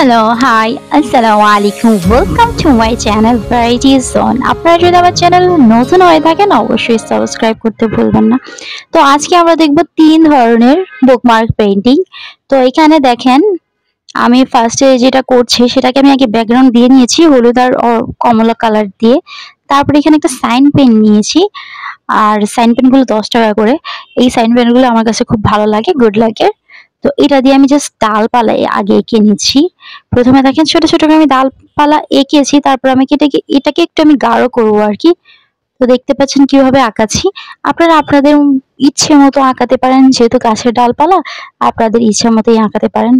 Hello, high, আসসালামু আলাইকুম। Welcome to my channel variety zone. আপনারা যদি আমার চ্যানেল নতুন হয়ে থাকেন অবশ্যই সাবস্ক্রাইব করতে ভুলবেন না। তো আজকে আমরা দেখব 3 ধরনের বুকমার্ক পেইন্টিং। তো এখানে দেখেন আমি ফার্স্টে যেটা করছি সেটাকে আমি আগে ব্যাকগ্রাউন্ড দিয়ে নিয়েছি হলুদ আর কমলা কালার দিয়ে। তারপরে এখানে একটা সাইন পেন নিয়েছি। আর সাইন পেনগুলো 10 টাকা করে। এই সাইন পেনগুলো আমার কাছে খুব ভালো লাগে, গুড লাগে। তো এটা দিয়ে আমি জাস্ট ডালপালা আগে এঁকে নিচ্ছি। প্রথমে দেখেন ছোট ছোট করে আমি ডালপালা এঁকেছি, তারপর আমি এটাকে একটু আমি গাঢ় করবো আর কি। তো দেখতে পাচ্ছেন কিভাবে আঁকাচ্ছি। আপনারা আপনাদের ইচ্ছে মতো আঁকাতে পারেন, যেহেতু গাছের ডালপালা আপনাদের ইচ্ছে মতোই আঁকাতে পারেন।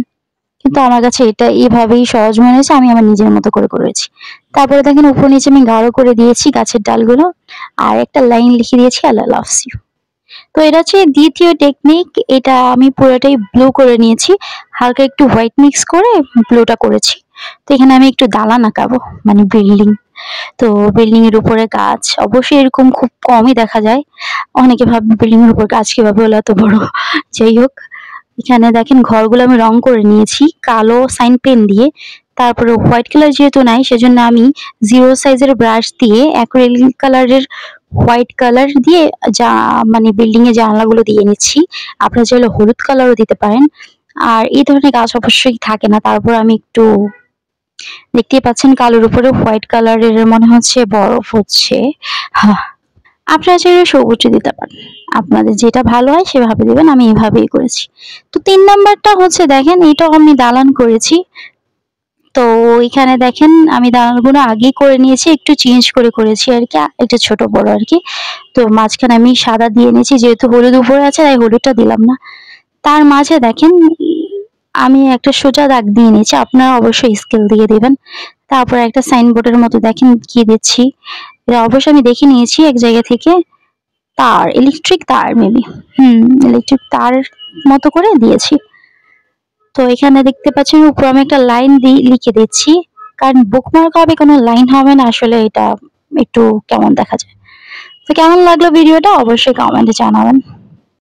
কিন্তু আমার কাছে এটা এভাবেই সহজ মনে হয়েছে, আমি আমার নিজের মতো করে করেছি। তারপরে দেখেন উপর নিচে আমি গাঢ় করে দিয়েছি গাছের ডালগুলো, আর একটা লাইন লিখে দিয়েছি আল্লাহ লাভস ইউ। তো এটা হচ্ছে দ্বিতীয় টেকনিক। এটা আমি পুরোটাই ব্লু করে নিয়েছি, হালকা একটু হোয়াইট মিক্স করে ব্লুটা করেছি। তো এখানে আমি একটু দালান আঁকাবো, মানে বিল্ডিং। তো বিল্ডিং এর উপরে গাছ অবশ্যই এরকম খুব কমই দেখা যায়। অনেকে ভাবে বিল্ডিং এর উপর গাছ কিভাবে হলো এত বড়। যাই হোক, এখানে দেখেন ঘরগুলো আমি রং করে নিয়েছি কালো সাইন পেন দিয়ে। তারপরে হোয়াইট কালার যেহেতু নাই সেজন্য আমি 0 সাইজের ব্রাশ দিয়ে অ্যাক্রিলিক কালারের হোয়াইট কালার দিয়ে যা মানে বিল্ডিং এর জানালাগুলো দিয়ে নিচ্ছি। আপনারা চাইলে হলুদ কালারও দিতে পারেন। আর এই ধরনের গাছ অবশ্যই থাকে না, তারপর আমি একটু দেখতেই পাচ্ছেন কালোর উপরে হোয়াইট কালারের মনে হচ্ছে বরফ হচ্ছে। হ্যাঁ, আপনারা চাইলে সবুজে দিতে পারেন, আপনাদের যেটা ভালো হয় সেভাবে দিবেন। আমি এভাবেই করেছি। তো 3 নাম্বারটা হচ্ছে দেখেন এটাও আমি দালান করেছি। তো এখানে দেখেন আমি দালানগুলো আগেই করে নিয়েছি, একটু চেঞ্জ করে করেছি আর কি, একটু ছোট বড় আর কি। তো মাঝখানে আমি সাদা দিয়ে নিয়েছি, যেহেতু হলুদ উপরে আছে তাই হলুদটা দিলাম না। তার মাঝে দেখেন আমি একটা সোজা দাগ দিয়ে নিয়েছি, আপনারা অবশ্যই স্কেল দিয়ে দিবেন। তারপর একটা সাইনবোর্ডের মতো দেখেন কি দিচ্ছি, এটা অবশ্যই আমি দেখে নিয়েছি এক জায়গা থেকে। তার ইলেকট্রিক তার মেবি, ইলেকট্রিক তার মতো করে দিয়েছি। তো এখানে দেখতে পাচ্ছেন উপরে আমি একটা লাইন লিখে দিচ্ছি, কারণ বুকমার্ক হবে কোনো লাইন হবে না, আসলে এটা একটু কেমন দেখা যায়। তো কেমন লাগলো ভিডিওটা অবশ্যই কমেন্টে জানাবেন।